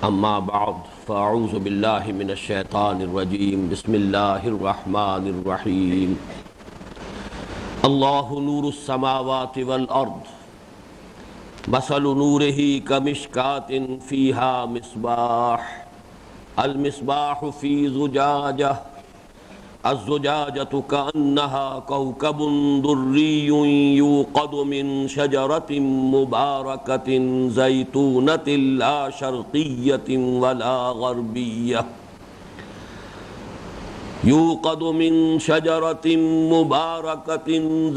اما بعد فاعوذ باللہ من الشیطان الرجیم بسم اللہ الرحمن الرحیم اللہ نور السماوات والارض مثل نورہ کمشکاۃ فیہا مصباح المصباح فی زجاجہ الزجاجة كأنها كوكب دري يوقد من شجرة مباركة زيتونة لا شرقية ولا غربية يوقد من شجرة مباركة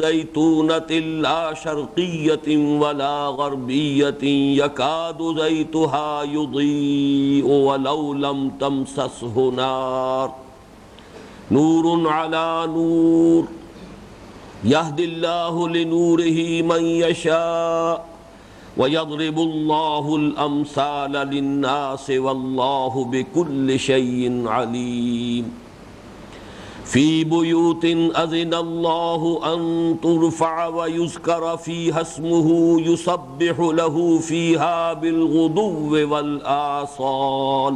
زيتونة لا شرقية ولا غربية يكاد زيتها يضيء ولو لم تمسسه نار نور على نور يهدي الله لنوره من يشاء ويضرب الله الأمثال للناس والله بكل شيء عليم في بيوت أذن الله أن ترفع ويذكر فيها اسمه يسبح له فيها بالغدو والآصال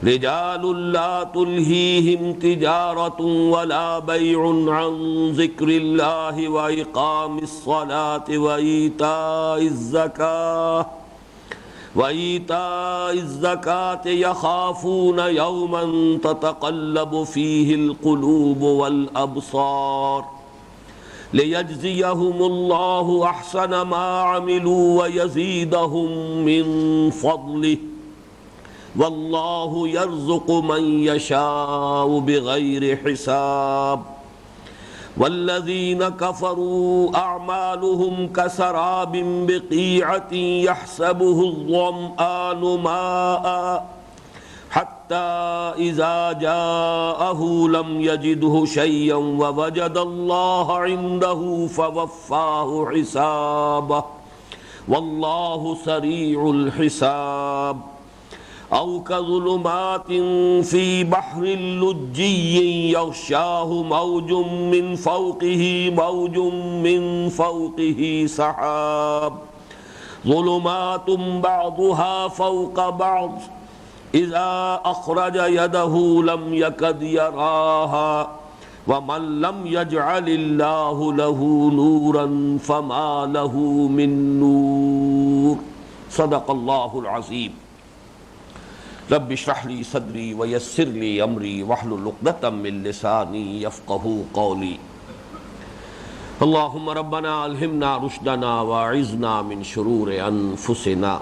رجال لا تلهيهم تجارة ولا بيع عن ذكر الله وإقام الصلاة وإيتاء الزكاة يخافون يوما تتقلب فيه القلوب والأبصار ليجزيهم الله أحسن ما عملوا ويزيدهم من فضله واللہ یرزق من یشاء بغیر حساب والذین کفروا اعمالهم کسراب بقیعۃ یحسبہ الظمآن ماء حتی اذا جاءہ لم یجدہ شیئا ووجد اللہ عنده فوفاہ حسابہ واللہ سریع الحساب او كظلمات في بحر لجي يغشاه موج من فوقه سحاب ظلمات بعضها فوق بعض إذا أخرج يده لم يكد يراها ومن لم يجعل الله له نورا فما له من نور صدق الله العظيم رب اشرح لي صدري ويسر لي امري واحلل عقدة من لساني يفقهوا قولي اللهم ربنا الهمنا رشدنا واعذنا من شرور انفسنا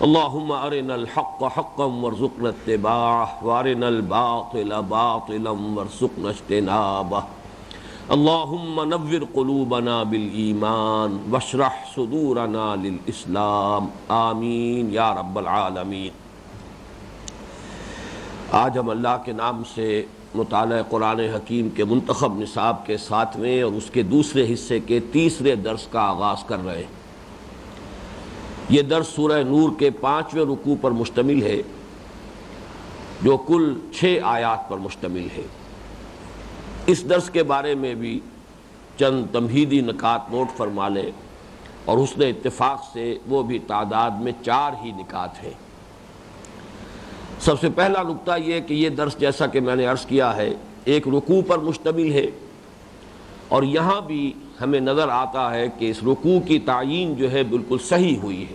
اللهم ارنا الحق حقا وارزقنا اتباعه وارنا الباطل باطلا وارزقنا اجتنابه اللهم نور قلوبنا بالایمان واشرح صدورنا للاسلام آمین یا رب العالمین۔ آج ہم اللہ کے نام سے مطالعہ قرآن حکیم کے منتخب نصاب کے 7ویں اور اس کے دوسرے حصے کے تیسرے درس کا آغاز کر رہے ہیں۔ یہ درس سورہ نور کے 5ویں رکوع پر مشتمل ہے جو کل 6 آیات پر مشتمل ہے۔ اس درس کے بارے میں بھی چند تمہیدی نکات نوٹ فرما لیں اور حسن اتفاق سے وہ بھی تعداد میں 4 ہی نکات ہیں۔ سب سے پہلا نکتہ یہ کہ یہ درس جیسا کہ میں نے عرض کیا ہے ایک رکوع پر مشتمل ہے، اور یہاں بھی ہمیں نظر آتا ہے کہ اس رکوع کی تعیین جو ہے بالکل صحیح ہوئی ہے۔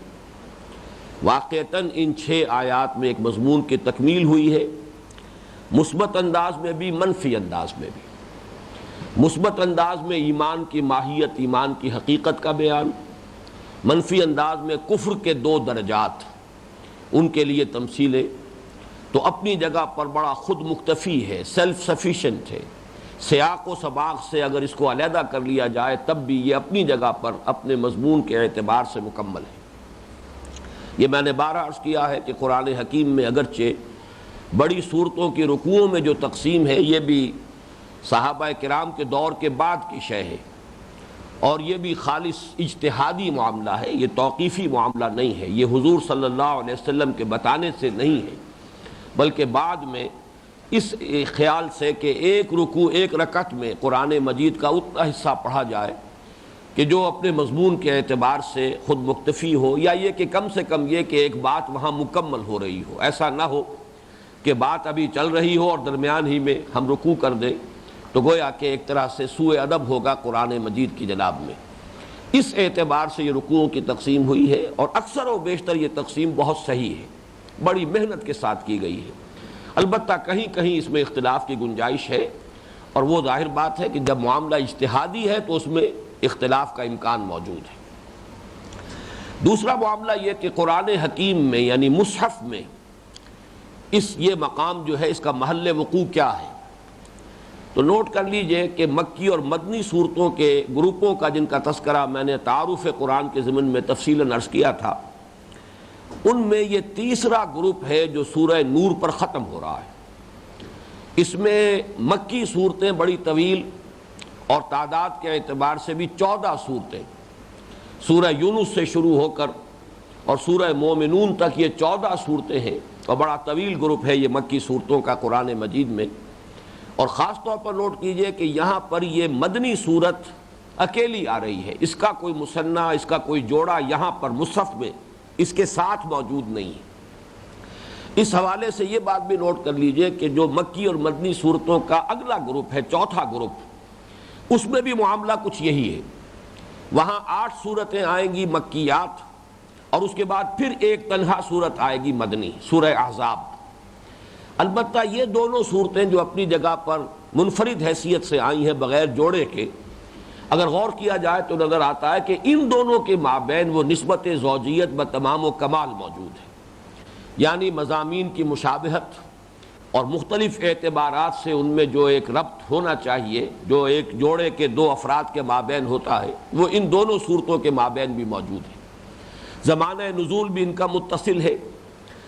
واقعتاً ان 6 آیات میں ایک مضمون کی تکمیل ہوئی ہے، مثبت انداز میں بھی منفی انداز میں بھی۔ مثبت انداز میں ایمان کی ماہیت، ایمان کی حقیقت کا بیان، منفی انداز میں کفر کے 2 درجات، ان کے لیے تمثیلیں تو اپنی جگہ پر بڑا خود مکتفی ہے، سیلف سفیشنٹ ہے۔ سیاق و سباق سے اگر اس کو علیحدہ کر لیا جائے تب بھی یہ اپنی جگہ پر اپنے مضمون کے اعتبار سے مکمل ہے۔ یہ میں نے بارہ عرض کیا ہے کہ قرآن حکیم میں اگرچہ بڑی صورتوں کی رکوعوں میں جو تقسیم ہے یہ بھی صحابہ کرام کے دور کے بعد کی شے ہے، اور یہ بھی خالص اجتہادی معاملہ ہے، یہ توقیفی معاملہ نہیں ہے، یہ حضور صلی اللہ علیہ وسلم کے بتانے سے نہیں ہے، بلکہ بعد میں اس خیال سے کہ ایک رکوع ایک رکعت میں قرآن مجید کا اتنا حصہ پڑھا جائے کہ جو اپنے مضمون کے اعتبار سے خود مکتفی ہو، یا یہ کہ کم سے کم یہ کہ ایک بات وہاں مکمل ہو رہی ہو، ایسا نہ ہو کہ بات ابھی چل رہی ہو اور درمیان ہی میں ہم رکوع کر دیں، تو گویا کہ ایک طرح سے سوء ادب ہوگا قرآن مجید کی جناب میں۔ اس اعتبار سے یہ رکوعوں کی تقسیم ہوئی ہے، اور اکثر و بیشتر یہ تقسیم بہت صحیح ہے، بڑی محنت کے ساتھ کی گئی ہے۔ البتہ کہیں کہیں اس میں اختلاف کی گنجائش ہے، اور وہ ظاہر بات ہے کہ جب معاملہ اجتہادی ہے تو اس میں اختلاف کا امکان موجود ہے۔ دوسرا معاملہ یہ کہ قرآن حکیم میں یعنی مصحف میں یہ مقام جو ہے، اس کا محل وقوع کیا ہے؟ تو نوٹ کر لیجئے کہ مکی اور مدنی صورتوں کے گروپوں کا جن کا تذکرہ میں نے تعارف قرآن کے ضمن میں تفصیلاً عرض کیا تھا، ان میں یہ تیسرا گروپ ہے جو سورہ نور پر ختم ہو رہا ہے۔ اس میں مکی صورتیں بڑی طویل اور تعداد کے اعتبار سے بھی 14 صورتیں، سورہ یونس سے شروع ہو کر اور سورہ مومنون تک یہ 14 صورتیں ہیں، اور بڑا طویل گروپ ہے یہ مکی صورتوں کا قرآن مجید میں۔ اور خاص طور پر نوٹ کیجئے کہ یہاں پر یہ مدنی صورت اکیلی آ رہی ہے، اس کا کوئی مثنیٰ، اس کا کوئی جوڑا یہاں پر مصحف میں اس کے ساتھ موجود نہیں ہے۔ اس حوالے سے یہ بات بھی نوٹ کر لیجئے کہ جو مکی اور مدنی صورتوں کا اگلا گروپ ہے، چوتھا گروپ، اس میں بھی معاملہ کچھ یہی ہے۔ وہاں 8 صورتیں آئیں گی مکیات، اور اس کے بعد پھر ایک تنہا صورت آئے گی مدنی، سورہ احزاب۔ البتہ یہ دونوں صورتیں جو اپنی جگہ پر منفرد حیثیت سے آئی ہیں بغیر جوڑے کے، اگر غور کیا جائے تو نظر آتا ہے کہ ان دونوں کے مابین وہ نسبت زوجیت بتمام و کمال موجود ہے، یعنی مضامین کی مشابہت اور مختلف اعتبارات سے ان میں جو ایک ربط ہونا چاہیے، جو ایک جوڑے کے 2 افراد کے مابین ہوتا ہے، وہ ان دونوں صورتوں کے مابین بھی موجود ہے۔ زمانہ نزول بھی ان کا متصل ہے۔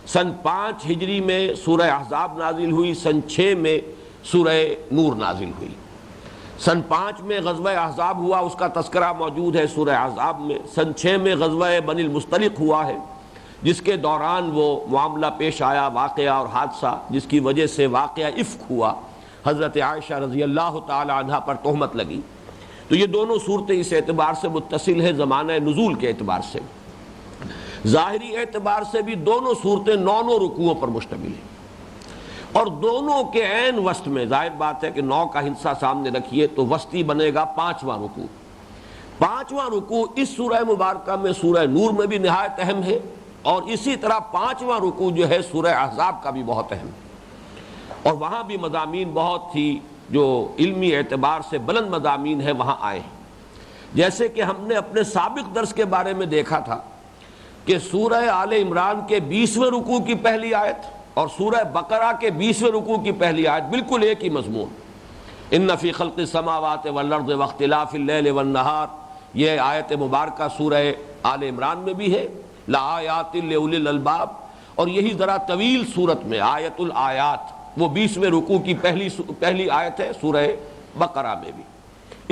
سن 5 ہجری میں سورہ احزاب نازل ہوئی، سن 6 میں سورہ نور نازل ہوئی۔ سن 5 میں غزوہ احزاب ہوا، اس کا تذکرہ موجود ہے سورہ احزاب میں۔ سن 6 میں غزوہ بنی المصطلق ہوا ہے، جس کے دوران وہ معاملہ پیش آیا، واقعہ اور حادثہ، جس کی وجہ سے واقعہ افک ہوا، حضرت عائشہ رضی اللہ تعالی عنہا پر تہمت لگی۔ تو یہ دونوں صورتیں اس اعتبار سے متصل ہیں زمانہ نزول کے اعتبار سے۔ ظاہری اعتبار سے بھی دونوں صورتیں 9 رکوعوں پر مشتمل ہیں، اور دونوں کے عین وسط میں ظاہر بات ہے کہ 9 کا ہندسہ سامنے رکھیے تو وسطی بنے گا 5واں رکوع۔ 5واں رکوع اس سورہ مبارکہ میں سورہ نور میں بھی نہایت اہم ہے، اور اسی طرح 5واں رکوع جو ہے سورہ احزاب کا بھی بہت اہم ہے، اور وہاں بھی مضامین بہت ہی جو علمی اعتبار سے بلند مضامین ہیں وہاں آئے ہیں۔ جیسے کہ ہم نے اپنے سابق درس کے بارے میں دیکھا تھا کہ سورہ آل عمران کے 20ویں رکوع کی پہلی آیت اور سورہ بقرہ کے 20ویں رکوع کی پہلی آیت بالکل ایک ہی مضمون، ان فی خلق السماوات والارض واختلاف اللیل والنہار، یہ آیت مبارکہ سورہ آل عمران میں بھی ہے، لآیات لأولی الالباب، اور یہی ذرا طویل صورت میں آیت الآیات وہ 20ویں رکوع کی پہلی آیت ہے سورہ بقرہ میں بھی۔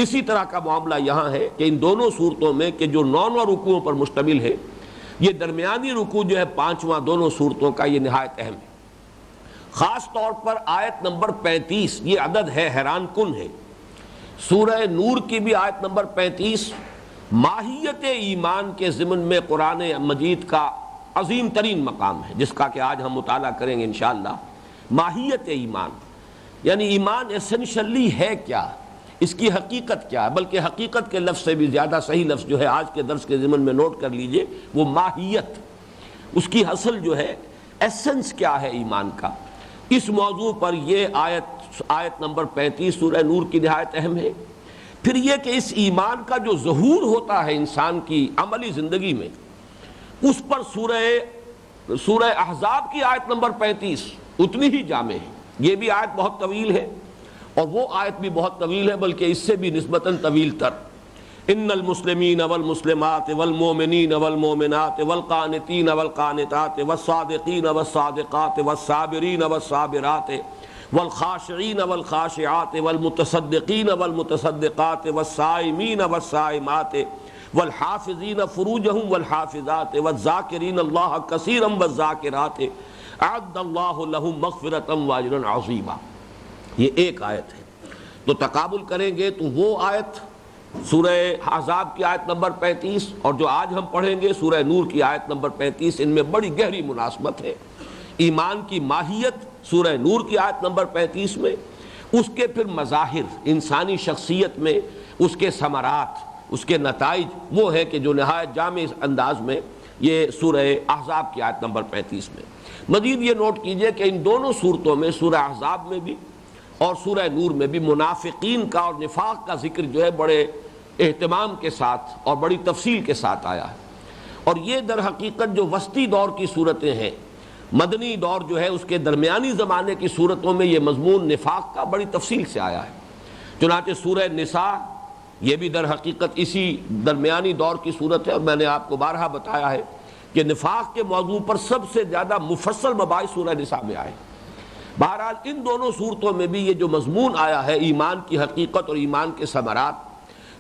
اسی طرح کا معاملہ یہاں ہے کہ ان دونوں صورتوں میں کہ جو 9 رکوعوں پر مشتمل ہے، یہ درمیانی رکوع جو ہے 5واں دونوں صورتوں کا یہ نہایت اہم ہے۔ خاص طور پر آیت نمبر 35، یہ عدد ہے حیران کن ہے۔ سورہ نور کی بھی آیت نمبر 35 ماہیت ایمان کے ضمن میں قرآن مجید کا عظیم ترین مقام ہے، جس کا کہ آج ہم مطالعہ کریں گے انشاءاللہ۔ ماہیت ایمان یعنی ایمان ایسنشلی ہے کیا، اس کی حقیقت کیا ہے، بلکہ حقیقت کے لفظ سے بھی زیادہ صحیح لفظ جو ہے آج کے درس کے ضمن میں نوٹ کر لیجئے، وہ ماہیت، اس کی اصل جو ہے ایسنس کیا ہے ایمان کا۔ اس موضوع پر یہ آیت نمبر 35 سورہ نور کی نہایت اہم ہے۔ پھر یہ کہ اس ایمان کا جو ظہور ہوتا ہے انسان کی عملی زندگی میں، اس پر سورہ احزاب کی آیت نمبر 35 اتنی ہی جامع ہے۔ یہ بھی آیت بہت طویل ہے، اور وہ آیت بھی بہت طویل ہے، بلکہ اس سے بھی نسبتاً طویل تر۔ ان المسلمین والمسلمات والمؤمنین والمؤمنات والقانتین والقانتات والصادقین والصادقات والصابرین والصابرات والخاشعین والخاشعات والمتصدقین والمتصدقات والصائمین والصائمات والحافظین فروجہم والحافظات والذاکرین اللہ کثیرا والذاکرات اعد اللہ لہم مغفرۃ واجرا عظیما۔ یہ ایک آیت ہے، تو تقابل کریں گے تو وہ آیت سورہ احزاب کی آیت نمبر 35 اور جو آج ہم پڑھیں گے سورہ نور کی آیت نمبر 35، ان میں بڑی گہری مناسبت ہے۔ ایمان کی ماہیت سورہ نور کی آیت نمبر 35 میں، اس کے پھر مظاہر انسانی شخصیت میں، اس کے ثمرات، اس کے نتائج وہ ہے کہ جو نہایت جامع انداز میں یہ سورہ احزاب کی آیت نمبر 35 میں۔ مزید یہ نوٹ کیجئے کہ ان دونوں صورتوں میں، سورہ احزاب میں بھی اور سورہ نور میں بھی، منافقین کا اور نفاق کا ذکر جو ہے بڑے اہتمام کے ساتھ اور بڑی تفصیل کے ساتھ آیا ہے۔ اور یہ در حقیقت جو وسطی دور کی صورتیں ہیں، مدنی دور جو ہے اس کے درمیانی زمانے کی صورتوں میں یہ مضمون نفاق کا بڑی تفصیل سے آیا ہے۔ چنانچہ سورہ نساء یہ بھی در حقیقت اسی درمیانی دور کی صورت ہے، اور میں نے آپ کو بارہا بتایا ہے کہ نفاق کے موضوع پر سب سے زیادہ مفصل مباحث سورہ نساء میں آئے۔ بہرحال ان دونوں صورتوں میں بھی یہ جو مضمون آیا ہے ایمان کی حقیقت اور ایمان کے ثمرات،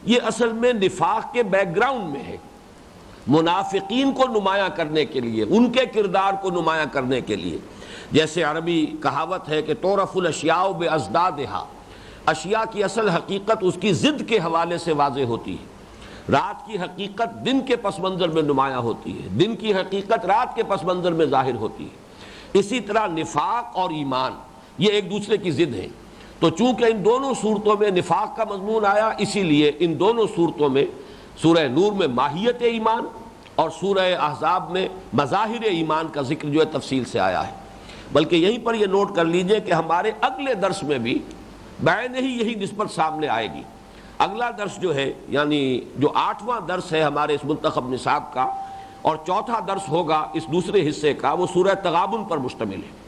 یہ اصل میں نفاق کے بیک گراؤنڈ میں ہے، منافقین کو نمایاں کرنے کے لیے، ان کے کردار کو نمایاں کرنے کے لیے۔ جیسے عربی کہاوت ہے کہ تعرف الاشیاء بازدادہا، اشیاء کی اصل حقیقت اس کی ضد کے حوالے سے واضح ہوتی ہے۔ رات کی حقیقت دن کے پس منظر میں نمایاں ہوتی ہے، دن کی حقیقت رات کے پس منظر میں ظاہر ہوتی ہے۔ اسی طرح نفاق اور ایمان یہ ایک دوسرے کی ضد ہیں۔ تو چونکہ ان دونوں صورتوں میں نفاق کا مضمون آیا، اسی لیے ان دونوں صورتوں میں سورہ نور میں ماہیت ایمان اور سورہ احزاب میں مظاہر ایمان کا ذکر جو ہے تفصیل سے آیا ہے۔ بلکہ یہیں پر یہ نوٹ کر لیجئے کہ ہمارے اگلے درس میں بھی بعین ہی یہی نسبت سامنے آئے گی۔ اگلا درس جو ہے، یعنی جو 8واں درس ہے ہمارے اس منتخب نصاب کا، اور چوتھا درس ہوگا اس دوسرے حصے کا، وہ سورہ تغابن پر مشتمل ہے۔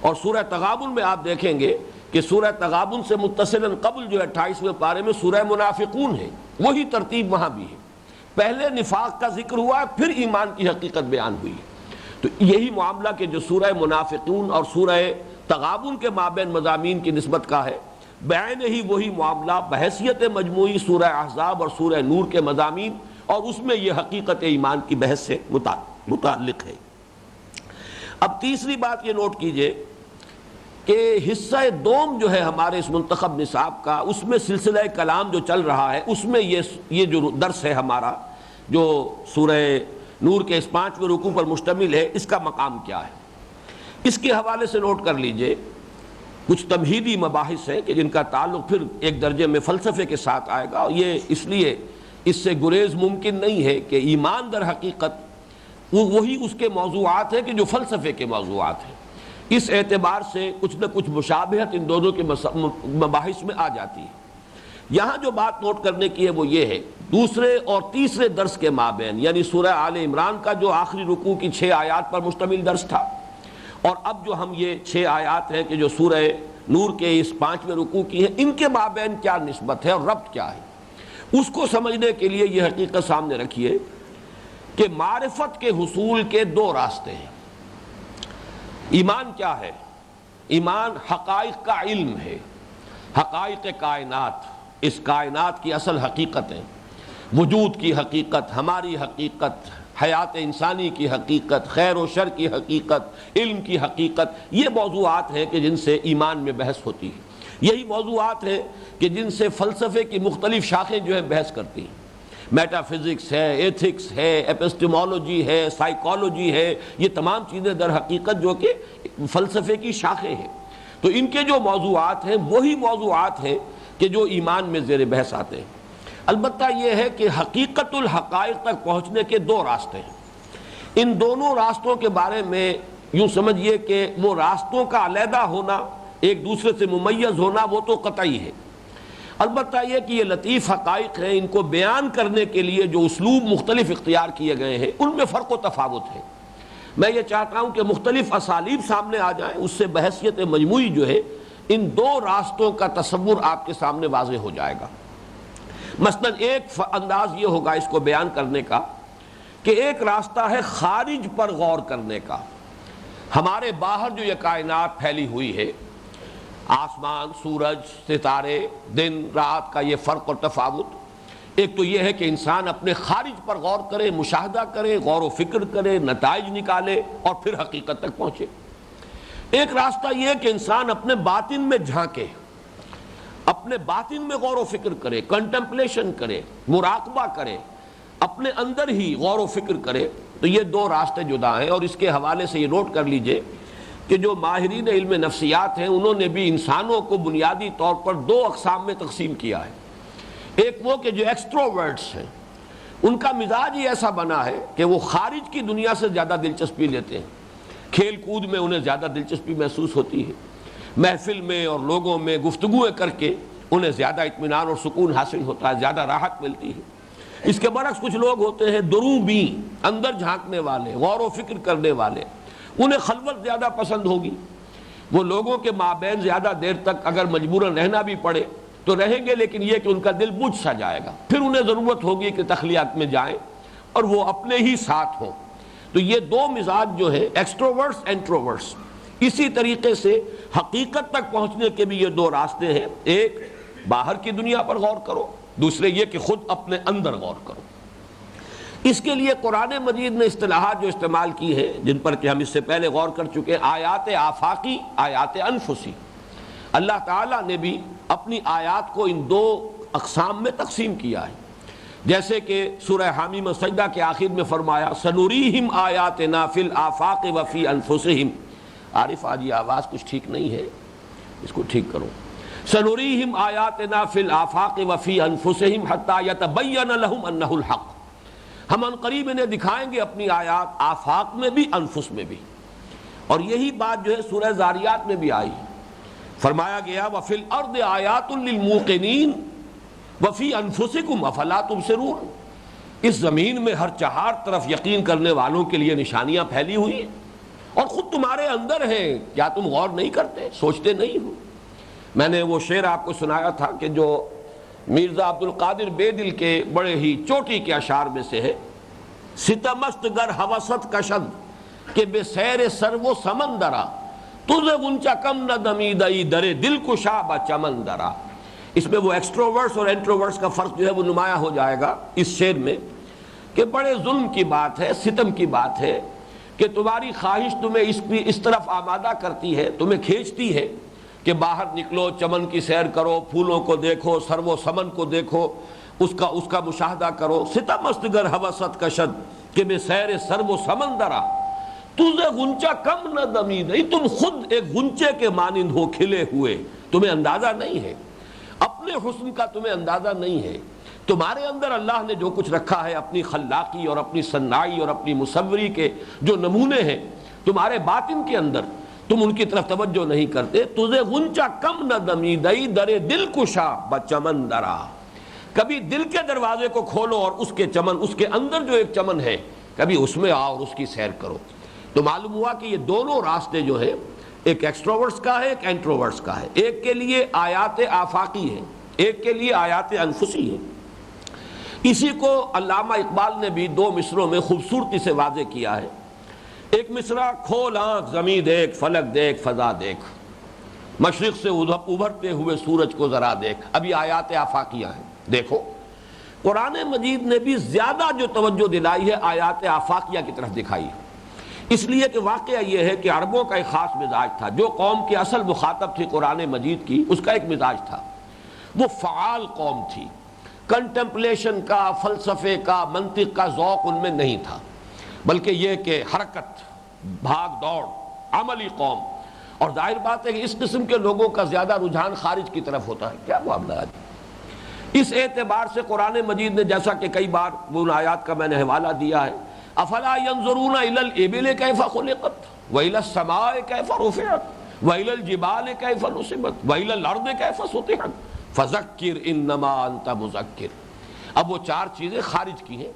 اور سورہ تغابن میں آپ دیکھیں گے کہ سورہ تغابن سے متصلاً قبل جو 28ویں پارے میں سورہ منافقون ہے، وہی ترتیب وہاں بھی ہے۔ پہلے نفاق کا ذکر ہوا، پھر ایمان کی حقیقت بیان ہوئی۔ تو یہی معاملہ کہ جو سورہ منافقون اور سورہ تغابن کے مابین مضامین کی نسبت کا ہے، بعین ہی وہی معاملہ بحیثیت مجموعی سورہ احزاب اور سورہ نور کے مضامین، اور اس میں یہ حقیقت ایمان کی بحث سے متعلق ہے۔ اب تیسری بات یہ نوٹ کیجئے کہ حصہ دوم جو ہے ہمارے اس منتخب نصاب کا، اس میں سلسلہ کلام جو چل رہا ہے، اس میں یہ جو درس ہے ہمارا جو سورہ نور کے اس 5ویں رکوع پر مشتمل ہے، اس کا مقام کیا ہے، اس کے حوالے سے نوٹ کر لیجئے۔ کچھ تمہیدی مباحث ہیں کہ جن کا تعلق پھر ایک درجے میں فلسفے کے ساتھ آئے گا، اور یہ اس لیے اس سے گریز ممکن نہیں ہے کہ ایمان در حقیقت وہی اس کے موضوعات ہیں کہ جو فلسفے کے موضوعات ہیں۔ اس اعتبار سے کچھ نہ کچھ مشابہت ان دونوں کے مباحث میں آ جاتی ہے۔ یہاں جو بات نوٹ کرنے کی ہے وہ یہ ہے، دوسرے اور تیسرے درس کے مابین، یعنی سورہ آل عمران کا جو آخری رکوع کی 6 آیات پر مشتمل درس تھا، اور اب جو ہم یہ 6 آیات ہیں کہ جو سورہ نور کے اس 5ویں رکوع کی ہیں، ان کے مابین کیا نسبت ہے اور ربط کیا ہے، اس کو سمجھنے کے لیے یہ حقیقت سامنے رکھیے کہ معرفت کے حصول کے 2 راستے ہیں۔ ایمان کیا ہے؟ ایمان حقائق کا علم ہے، حقائق کائنات، اس کائنات کی اصل حقیقتیں، وجود کی حقیقت، ہماری حقیقت، حیات انسانی کی حقیقت، خیر و شر کی حقیقت، علم کی حقیقت، یہ موضوعات ہیں کہ جن سے ایمان میں بحث ہوتی ہے۔ یہی موضوعات ہیں کہ جن سے فلسفے کی مختلف شاخیں جو ہے بحث کرتی ہیں۔ میٹا فزکس ہے، ایتھکس ہے، ایپسٹیمولوجی ہے، سائیکالوجی ہے، یہ تمام چیزیں در حقیقت جو کہ فلسفے کی شاخیں ہیں۔ تو ان کے جو موضوعات ہیں وہی موضوعات ہیں کہ جو ایمان میں زیر بحث آتے ہیں۔ البتہ یہ ہے کہ حقیقت الحقائق تک پہنچنے کے 2 راستے ہیں۔ ان دونوں راستوں کے بارے میں یوں سمجھیے کہ وہ راستوں کا علیحدہ ہونا، ایک دوسرے سے ممیز ہونا، وہ تو قطعی ہے۔ البتہ یہ کہ یہ لطیف حقائق ہیں، ان کو بیان کرنے کے لیے جو اسلوب مختلف اختیار کیے گئے ہیں ان میں فرق و تفاوت ہے۔ میں یہ چاہتا ہوں کہ مختلف اسالیب سامنے آ جائیں، اس سے بحثیت مجموعی جو ہے ان 2 راستوں کا تصور آپ کے سامنے واضح ہو جائے گا۔ مثلا ایک انداز یہ ہوگا اس کو بیان کرنے کا کہ ایک راستہ ہے خارج پر غور کرنے کا، ہمارے باہر جو یہ کائنات پھیلی ہوئی ہے، آسمان، سورج، ستارے، دن رات کا یہ فرق اور تفاوت، ایک تو یہ ہے کہ انسان اپنے خارج پر غور کرے، مشاہدہ کرے، غور و فکر کرے، نتائج نکالے اور پھر حقیقت تک پہنچے۔ ایک راستہ یہ ہے کہ انسان اپنے باطن میں جھانکے، اپنے باطن میں غور و فکر کرے، کنٹمپلیشن کرے، مراقبہ کرے، اپنے اندر ہی غور و فکر کرے، تو یہ دو راستے جدا ہیں۔ اور اس کے حوالے سے یہ نوٹ کر لیجئے کہ جو ماہرین علم نفسیات ہیں انہوں نے بھی انسانوں کو بنیادی طور پر دو اقسام میں تقسیم کیا ہے۔ ایک وہ کہ جو ایکسٹروورٹس ہیں، ان کا مزاج ہی ایسا بنا ہے کہ وہ خارج کی دنیا سے زیادہ دلچسپی لیتے ہیں، کھیل کود میں انہیں زیادہ دلچسپی محسوس ہوتی ہے، محفل میں اور لوگوں میں گفتگویں کر کے انہیں زیادہ اطمینان اور سکون حاصل ہوتا ہے، زیادہ راحت ملتی ہے۔ اس کے برعکس کچھ لوگ ہوتے ہیں دروں بین، اندر جھانکنے والے، غور و فکر کرنے والے، انہیں خلوت زیادہ پسند ہوگی، وہ لوگوں کے مابین زیادہ دیر تک اگر مجبوراً رہنا بھی پڑے تو رہیں گے، لیکن یہ کہ ان کا دل بجھ سا جائے گا، پھر انہیں ضرورت ہوگی کہ تخلیات میں جائیں اور وہ اپنے ہی ساتھ ہوں۔ تو یہ دو مزاج جو ہے ایکسٹروورٹس انٹروورٹس، اسی طریقے سے حقیقت تک پہنچنے کے بھی یہ دو راستے ہیں، ایک باہر کی دنیا پر غور کرو، دوسرے یہ کہ خود اپنے اندر غور کرو۔ اس کے لیے قرآن مجید نے اصطلاحات جو استعمال کی ہے، جن پر کہ ہم اس سے پہلے غور کر چکے ہیں، آیات آفاقی، آیات انفسی۔ اللہ تعالیٰ نے بھی اپنی آیات کو ان دو اقسام میں تقسیم کیا ہے، جیسے کہ سورہ حامیم سجدہ کے آخر میں فرمایا سنوریہم آیاتنا فی الآفاق وفی انفسہم۔ عارف آج یہ آواز کچھ ٹھیک نہیں ہے، اس کو ٹھیک کرو۔ سنوریہم آیاتنا فی الآفاق وفی انفسہم حتی یتبین لہم انہ الحق۔ ہم عنقریب انہیں دکھائیں گے اپنی آیات آفاق میں بھی انفس میں بھی۔ اور یہی بات جو ہے سورہ ذاریات میں بھی آئی، فرمایا گیا وفی الارض آیات للموقنین وفی انفسکم افلا تبصرون۔ اس زمین میں ہر چہار طرف یقین کرنے والوں کے لیے نشانیاں پھیلی ہوئی ہیں، اور خود تمہارے اندر ہیں، کیا تم غور نہیں کرتے، سوچتے نہیں ہو؟ میں نے وہ شعر آپ کو سنایا تھا کہ جو مرزا عبد القادر بے دل کے بڑے ہی چوٹی کے اشعار میں سے ہے، ستمست گر حوست کشد کہ بے سیر سر و سمندرا تجھے غنچہ کم نہ دمیدئی درے دل کشا با چمن درا۔ اس میں وہ ایکسٹروورٹس اور انٹروورٹس کا فرق جو ہے وہ نمایاں ہو جائے گا اس شعر میں، کہ بڑے ظلم کی بات ہے، ستم کی بات ہے کہ تمہاری خواہش تمہیں اس طرف آمادہ کرتی ہے، تمہیں کھینچتی ہے کہ باہر نکلو، چمن کی سیر کرو، پھولوں کو دیکھو، سرو و سمن کو دیکھو، اس کا مشاہدہ کرو۔ ستم است گر حوست کشد کہ بے سیر سرو و سمندرا تجھے غنچہ کم نہ دمیدئی، تم خود ایک غنچے کے مانند ہو کھلے ہوئے، تمہیں اندازہ نہیں ہے، اپنے حسن کا تمہیں اندازہ نہیں ہے۔ تمہارے اندر اللہ نے جو کچھ رکھا ہے، اپنی خلاقی اور اپنی صنائی اور اپنی مصوری کے جو نمونے ہیں تمہارے باطن کے اندر، تم ان کی طرف توجہ نہیں کرتے۔ تجھے غنچہ کم نہ دمیدئی درے دل کشا بچمن درا، کبھی دل کے دروازے کو کھولو اور اس کے چمن، اس کے اندر جو ایک چمن ہے، کبھی اس میں آؤ اور اس کی سیر کرو۔ تو معلوم ہوا کہ یہ دونوں راستے جو ہے، ایک ایکسٹروورٹس کا ہے، ایک انٹروورٹس کا ہے، ایک کے لیے آیات آفاقی ہے، ایک کے لیے آیات انفسی ہے۔ اسی کو علامہ اقبال نے بھی دو مصروں میں خوبصورتی سے واضح کیا ہے۔ ایک مصرع کھول آنکھ زمیں دیکھ، فلک دیکھ، فضا دیکھ، مشرق سے ابھرتے ہوئے سورج کو ذرا دیکھ۔ ابھی آیات آفاقیہ ہیں، دیکھو قرآن مجید نے بھی زیادہ جو توجہ دلائی ہے آیات آفاقیہ کی طرف دکھائی ہے، اس لیے کہ واقعہ یہ ہے کہ عربوں کا ایک خاص مزاج تھا، جو قوم کی اصل مخاطب تھی قرآن مجید کی، اس کا ایک مزاج تھا، وہ فعال قوم تھی، کنٹمپلیشن کا، فلسفے کا، منطق کا ذوق ان میں نہیں تھا، بلکہ یہ کہ حرکت، بھاگ دوڑ، عملی قوم۔ اور ظاہر بات ہے کہ اس قسم کے لوگوں کا زیادہ رجحان خارج کی طرف ہوتا ہے۔ کیا معاملہ ہے؟ اس اعتبار سے قرآن مجید نے، جیسا کہ کئی بار ان آیات کا میں نے حوالہ دیا ہے، افلا ينظرون الى الابل كيف خلقت والى السماء كيف رفعت والى الجبال كيف نصبت والى الارض كيف سطحت فذكر انما انت مذكر۔ اب وہ چار چیزیں خارج کی ہیں،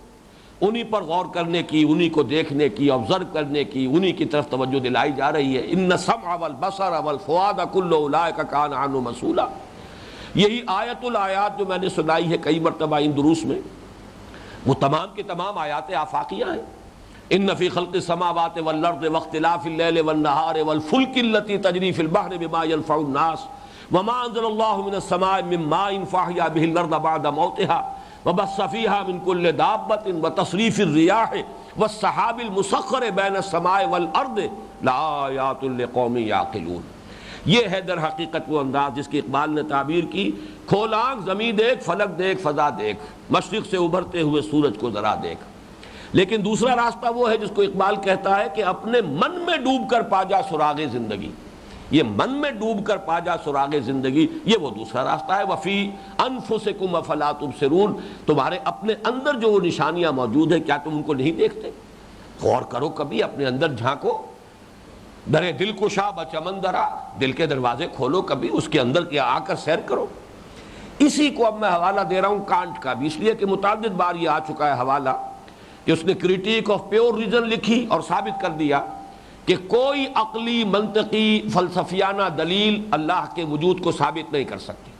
انہی پر غور کرنے کی، انہی کو دیکھنے کی، آبزرو کرنے کی، انہی کی طرف توجہ دلائی جا رہی ہے۔ ان السمع والبصر والفؤاد كل اولئك كان عنه مسؤولا۔ یہی آیت الآیات جو میں نے سنائی ہے کئی مرتبہ ان دروس میں، وہ تمام کے تمام آیات آفاقیہ ہیں۔ ان فی خلق السماوات والارض واختلاف اللیل والنہار والفلک التی تجری فی البحر بما ينفع الناس وما انزل اللہ من السماء من ماء فاحیا به الارض بعد موتها وبث فیہا من کل دابۃ وتصریف الریاح والسحاب المسخر بین السماء والارض لآیات لقوم یعقلون۔ یہ ہے در حقیقت وہ انداز جس کی اقبال نے تعبیر کی، کھول آنکھ زمیں دیکھ، فلک دیکھ، فضا دیکھ، مشرق سے ابھرتے ہوئے سورج کو ذرا دیکھ۔ لیکن دوسرا راستہ وہ ہے جس کو اقبال کہتا ہے کہ اپنے من میں ڈوب کر پا جا سراغ زندگی۔ یہ من میں ڈوب کر پا جا سراغ زندگی، یہ وہ دوسرا راستہ ہے۔ وفی انفسکم افلا تبصرون، تمہارے اپنے اندر جو وہ نشانیاں موجود ہیں کیا تم ان کو نہیں دیکھتے؟ غور کرو، کبھی اپنے اندر جھانکو، درے دل کشا بچمن درا، دل کے دروازے کھولو، کبھی اس کے اندر کیا آ کر سیر کرو۔ اسی کو اب میں حوالہ دے رہا ہوں کانٹ کا بھی، اس لیے کہ متعدد بار یہ آ چکا ہے حوالہ کہ اس نے کریٹیک آف پیور ریزن لکھی اور ثابت کر دیا کہ کوئی عقلی منطقی فلسفیانہ دلیل اللہ کے وجود کو ثابت نہیں کر سکتی۔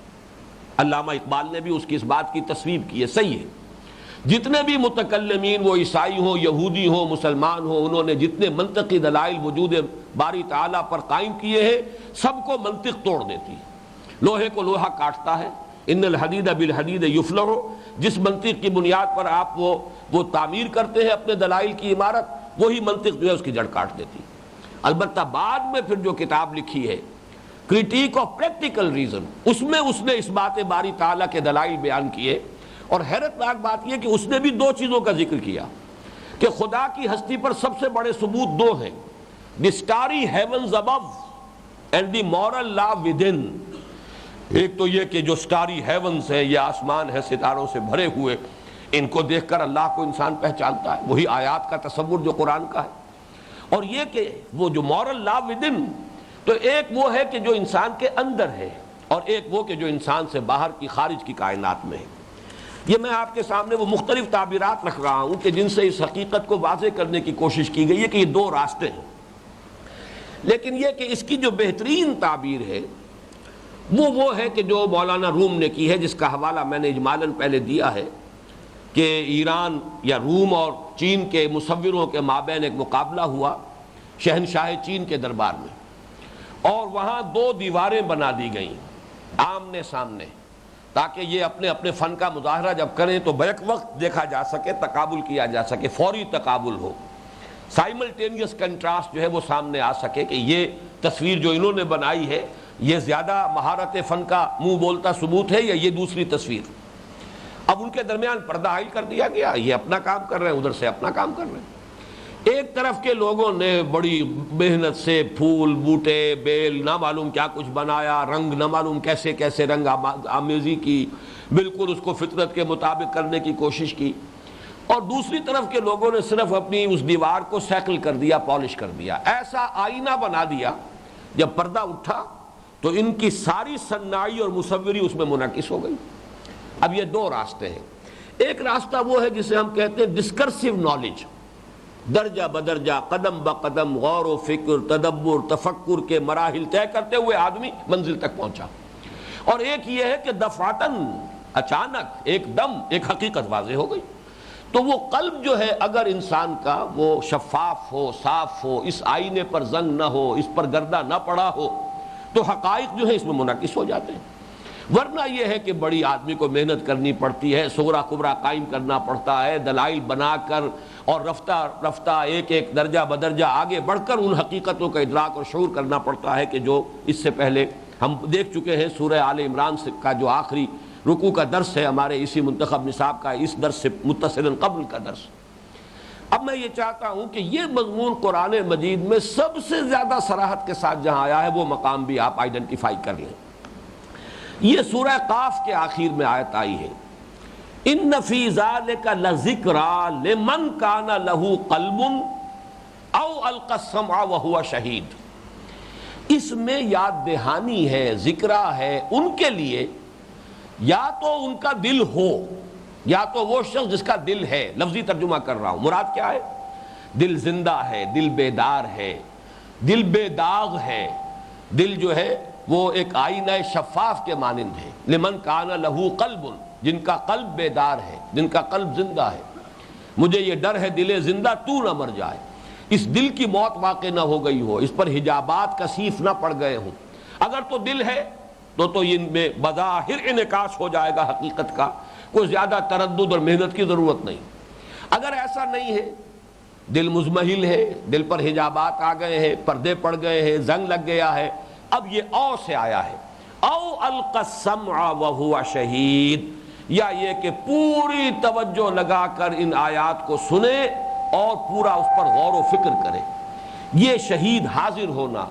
علامہ اقبال نے بھی اس کی اس بات کی تصویب کی ہے، صحیح ہے۔ جتنے بھی متکلمین، وہ عیسائی ہوں، یہودی ہوں، مسلمان ہوں، انہوں نے جتنے منطقی دلائل وجود باری تعالیٰ پر قائم کیے ہیں، سب کو منطق توڑ دیتی ہے۔ لوہے کو لوہا کاٹتا ہے، ان الحدید بالحدید یفلح، جس منطق کی بنیاد پر آپ وہ تعمیر کرتے ہیں اپنے دلائل کی عمارت، وہی منطق جو ہے اس کی جڑ کاٹ دیتی۔ البتہ بعد میں پھر جو کتاب لکھی ہے کریٹیک آف پریکٹیکل ریزن، اس میں اس نے اس بات باری تعالیٰ کے دلائل بیان کیے، اور حیرت ناک بات یہ کہ اس نے بھی دو چیزوں کا ذکر کیا کہ خدا کی ہستی پر سب سے بڑے ثبوت دو ہیں، the starry heavens above and the moral law within. ایک تو یہ کہ جو اسٹاری ہیونز ہیں، یہ آسمان ہے ستاروں سے بھرے ہوئے، ان کو دیکھ کر اللہ کو انسان پہچانتا ہے، وہی آیات کا تصور جو قرآن کا ہے۔ اور یہ کہ وہ جو مورل لا ود ان، تو ایک وہ ہے کہ جو انسان کے اندر ہے، اور ایک وہ کہ جو انسان سے باہر کی خارج کی کائنات میں ہے۔ یہ میں آپ کے سامنے وہ مختلف تعبیرات رکھ رہا ہوں کہ جن سے اس حقیقت کو واضح کرنے کی کوشش کی گئی ہے کہ یہ دو راستے ہیں۔ لیکن یہ کہ اس کی جو بہترین تعبیر ہے وہ ہے کہ جو مولانا روم نے کی ہے، جس کا حوالہ میں نے اجمالاً پہلے دیا ہے کہ ایران یا روم اور چین کے مصوروں کے مابین ایک مقابلہ ہوا شہنشاہ چین کے دربار میں، اور وہاں دو دیواریں بنا دی گئیں آمنے سامنے، تاکہ یہ اپنے اپنے فن کا مظاہرہ جب کریں تو بیک وقت دیکھا جا سکے، تقابل کیا جا سکے، فوری تقابل ہو، سائملٹینیس کنٹراسٹ جو ہے وہ سامنے آ سکے کہ یہ تصویر جو انہوں نے بنائی ہے یہ زیادہ مہارت فن کا منہ بولتا ثبوت ہے یا یہ دوسری تصویر۔ اب ان کے درمیان پردہ حائل کر دیا گیا، یہ اپنا کام کر رہے ہیں، ادھر سے اپنا کام کر رہے ہیں۔ ایک طرف کے لوگوں نے بڑی محنت سے پھول بوٹے بیل نہ معلوم کیا کچھ بنایا، رنگ نہ معلوم کیسے کیسے رنگ آمیزی کی، بالکل اس کو فطرت کے مطابق کرنے کی کوشش کی، اور دوسری طرف کے لوگوں نے صرف اپنی اس دیوار کو سیکل کر دیا، پالش کر دیا، ایسا آئینہ بنا دیا جب پردہ اٹھا تو ان کی ساری صناعی اور مصوری اس میں منعکس ہو گئی۔ اب یہ دو راستے ہیں، ایک راستہ وہ ہے جسے ہم کہتے ہیں ڈسکرسیو نالج، درجہ بدرجہ قدم بقدم غور و فکر تدبر تفکر کے مراحل طے کرتے ہوئے آدمی منزل تک پہنچا، اور ایک یہ ہے کہ دفعتاً اچانک ایک دم ایک حقیقت واضح ہو گئی۔ تو وہ قلب جو ہے اگر انسان کا وہ شفاف ہو، صاف ہو، اس آئینے پر زنگ نہ ہو، اس پر گردہ نہ پڑا ہو، تو حقائق جو ہے اس میں منعکس ہو جاتے ہیں۔ ورنہ یہ ہے کہ بڑی آدمی کو محنت کرنی پڑتی ہے، صغرا کبرا قائم کرنا پڑتا ہے، دلائل بنا کر، اور رفتہ رفتہ ایک ایک درجہ بدرجہ آگے بڑھ کر ان حقیقتوں کا ادراک اور شعور کرنا پڑتا ہے کہ جو اس سے پہلے ہم دیکھ چکے ہیں۔ سورہ آل عمران کا جو آخری رکوع کا درس ہے ہمارے اسی منتخب نصاب کا، اس درس سے متصلاً قبل کا درس۔ اب میں یہ چاہتا ہوں کہ یہ مضمون قرآن مجید میں سب سے زیادہ صراحت کے ساتھ جہاں آیا ہے وہ مقام بھی آپ آئیڈینٹیفائی کر لیں۔ یہ سورہ قاف کے آخر میں آیت آئی ہے، ان فی ذالک لذکریٰ لمن کان لہ قلب او القی السمع وہو شہید۔ اس میں یاد دہانی ہے، ذکرہ ہے ان کے لیے یا تو ان کا دل ہو، یا تو وہ شخص جس کا دل ہے، لفظی ترجمہ کر رہا ہوں، مراد کیا ہے؟ دل زندہ ہے، دل بیدار ہے، دل بے داغ ہے، دل جو ہے وہ ایک آئینہ شفاف کے مانند ہے۔ لمن کان لہ قلب، جن کا قلب بیدار ہے، جن کا قلب زندہ ہے۔ مجھے یہ ڈر ہے دل زندہ تو نہ مر جائے، اس دل کی موت واقع نہ ہو گئی ہو، اس پر حجابات کثیف نہ پڑ گئے ہوں۔ اگر تو دل ہے تو ان میں بظاہر انعکاس ہو جائے گا حقیقت کا، کوئی زیادہ تردد اور محنت کی ضرورت نہیں۔ اگر ایسا نہیں ہے، دل مزمحل ہے، دل پر حجابات آ گئے ہیں، پردے پڑ گئے ہیں، زنگ لگ گیا ہے، اب یہ او سے آیا ہے، او القى السمع وهو شہید، یا یہ کہ پوری توجہ لگا کر ان آیات کو سنے اور پورا اس پر غور و فکر کرے۔ یہ شہید حاضر ہونا،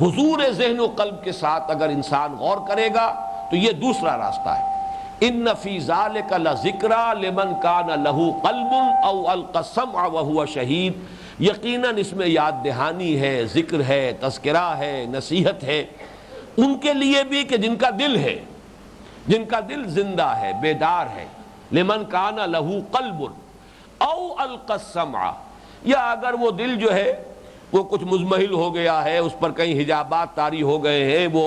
حضور ذہن و قلب کے ساتھ اگر انسان غور کرے گا تو یہ دوسرا راستہ ہے۔ ان فی ذلک لذکری لمن کان لہ قلب او القى السمع وهو شہید، یقیناً اس میں یاد دہانی ہے، ذکر ہے، تذکرہ ہے، نصیحت ہے ان کے لیے بھی کہ جن کا دل ہے، جن کا دل زندہ ہے، بیدار ہے۔ لمن کان لہ قلب او القى السمع، یا اگر وہ دل جو ہے وہ کچھ مزمحل ہو گیا ہے، اس پر کئی حجابات طاری ہو گئے ہیں، وہ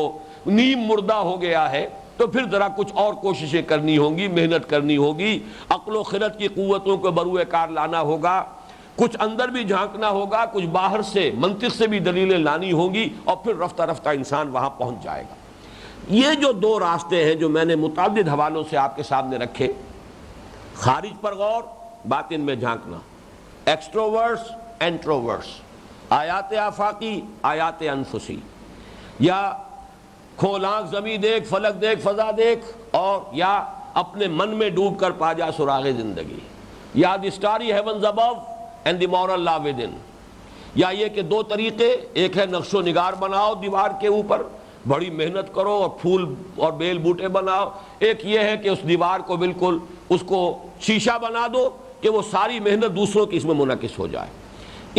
نیم مردہ ہو گیا ہے، تو پھر ذرا کچھ اور کوششیں کرنی ہوں گی، محنت کرنی ہوگی، عقل و خرد کی قوتوں کو بروئے کار لانا ہوگا، کچھ اندر بھی جھانکنا ہوگا، کچھ باہر سے منطق سے بھی دلیلیں لانی ہوں گی، اور پھر رفتہ رفتہ انسان وہاں پہنچ جائے گا۔ یہ جو دو راستے ہیں جو میں نے متعدد حوالوں سے آپ کے سامنے رکھے، خارج پر غور، باطن میں جھانکنا، ایکسٹروورٹس انٹروورٹس، آیات آفاقی، آیات انفسی، یا کھول آنکھ زمین دیکھ، فلک دیکھ، فضا دیکھ، اور یا اپنے من میں ڈوب کر پا جا سراغ زندگی، یا the starry heavens above and the moral law within, یا یہ کہ دو طریقے، ایک ہے نقش و نگار بناؤ دیوار کے اوپر، بڑی محنت کرو اور پھول اور بیل بوٹے بناؤ، ایک یہ ہے کہ اس دیوار کو بالکل اس کو شیشہ بنا دو کہ وہ ساری محنت دوسروں کی اس میں منعکس ہو جائے۔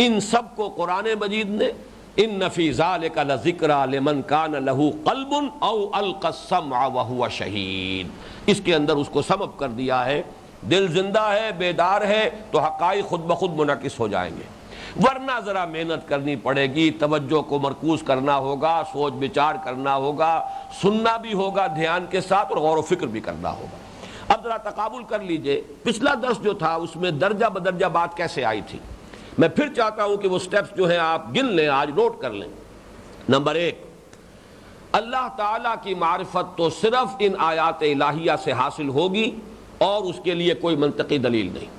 ان سب کو قرآن مجید نے ان فی ذلک لذکری لمن کان لہ قلب او القى السمع وهو شہید، اس کے اندر اس کو سبب کر دیا ہے، دل زندہ ہے، بیدار ہے تو حقائق خود بخود منعکس ہو جائیں گے، ورنہ ذرا محنت کرنی پڑے گی، توجہ کو مرکوز کرنا ہوگا، سوچ بچار کرنا ہوگا، سننا بھی ہوگا دھیان کے ساتھ، اور غور و فکر بھی کرنا ہوگا۔ اب ذرا تقابل کر لیجئے، پچھلا درس جو تھا اس میں درجہ بدرجہ بات کیسے آئی تھی، میں پھر چاہتا ہوں کہ وہ سٹیپس جو ہیں آپ گن لیں، آج نوٹ کر لیں۔ نمبر 1، اللہ تعالیٰ کی معرفت تو صرف ان آیات الہیہ سے حاصل ہوگی اور اس کے لیے کوئی منطقی دلیل نہیں۔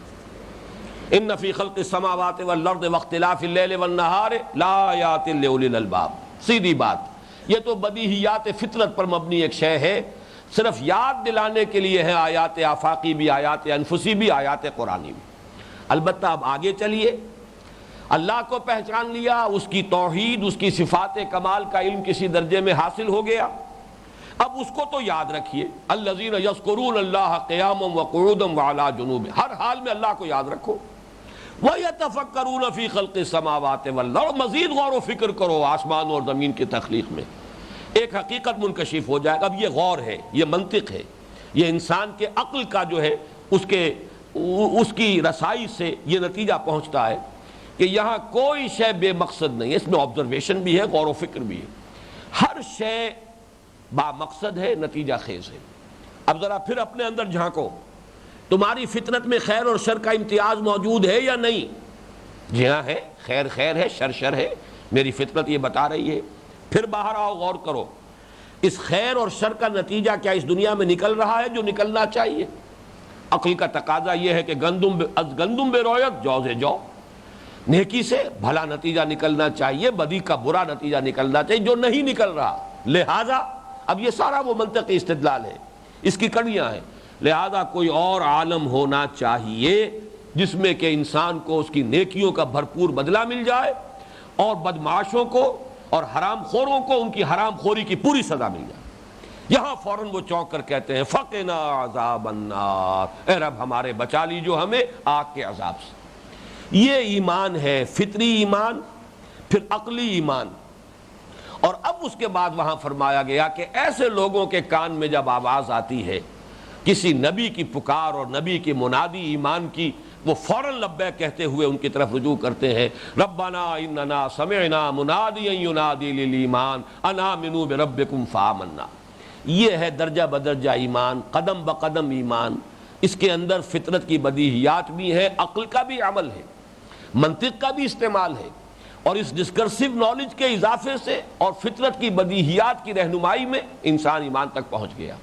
ان فی خلق السماوات والارض واختلاف اللیل والنہار لآیات لأولی الالباب، سیدھی بات، یہ تو بدیہیات فطرت پر مبنی ایک شے ہے، صرف یاد دلانے کے لیے ہے، آیات آفاقی بھی، آیات انفسی بھی، آیات قرآنی بھی۔ البتہ اب آگے چلیے، اللہ کو پہچان لیا، اس کی توحید، اس کی صفات کمال کا علم کسی درجے میں حاصل ہو گیا، اب اس کو تو یاد رکھیے، الذین یذکرون اللہ قیاما وقعودا وعلی جنوبہم، ہر حال میں اللہ کو یاد رکھو، وَيَتَفَكَّرُونَ فِي خَلْقِ السَّمَاوَاتِ وَالْأَرْضِ، مزید غور و فکر کرو آسمان اور زمین کی تخلیق میں، ایک حقیقت منکشف ہو جائے گا۔ اب یہ غور ہے، یہ منطق ہے، یہ انسان کے عقل کا جو ہے اس کی رسائی سے یہ نتیجہ پہنچتا ہے کہ یہاں کوئی شے بے مقصد نہیں ہے، اس میں آبزرویشن بھی ہے، غور و فکر بھی ہے، ہر شے با مقصد ہے، نتیجہ خیز ہے۔ اب ذرا پھر اپنے اندر جھانکو، تمہاری فطرت میں خیر اور شر کا امتیاز موجود ہے یا نہیں؟ جی ہاں ہے، خیر خیر ہے، شر شر ہے، میری فطرت یہ بتا رہی ہے۔ پھر باہر آؤ، غور کرو، اس خیر اور شر کا نتیجہ کیا اس دنیا میں نکل رہا ہے جو نکلنا چاہیے؟ عقل کا تقاضا یہ ہے کہ گندم بے رویت جوز جو، نیکی سے بھلا نتیجہ نکلنا چاہیے، بدی کا برا نتیجہ نکلنا چاہیے، جو نہیں نکل رہا، لہذا اب یہ سارا وہ منطقی استدلال ہے، اس کی کڑیاں ہیں، لہذا کوئی اور عالم ہونا چاہیے جس میں کہ انسان کو اس کی نیکیوں کا بھرپور بدلہ مل جائے، اور بدمعاشوں کو اور حرام خوروں کو ان کی حرام خوری کی پوری سزا مل جائے۔ یہاں فوراً وہ چونک کر کہتے ہیں فقنا عذاب النار، اے رب ہمارے بچا لیجو ہمیں آگ کے عذاب سے۔ یہ ایمان ہے، فطری ایمان، پھر عقلی ایمان، اور اب اس کے بعد وہاں فرمایا گیا کہ ایسے لوگوں کے کان میں جب آواز آتی ہے کسی نبی کی پکار اور نبی کی منادی ایمان کی، وہ فوراً لبیک کہتے ہوئے ان کی طرف رجوع کرتے ہیں، ربنا اننا سمعنا منادیا ینادی للایمان ان آمنوا بربکم فآمنا۔ یہ ہے درجہ بدرجہ ایمان، قدم بقدم ایمان، اس کے اندر فطرت کی بدیہیات بھی ہیں، عقل کا بھی عمل ہے، منطق کا بھی استعمال ہے، اور اس ڈسکرسو نالج کے اضافے سے اور فطرت کی بدیہیات کی رہنمائی میں انسان ایمان تک پہنچ گیا۔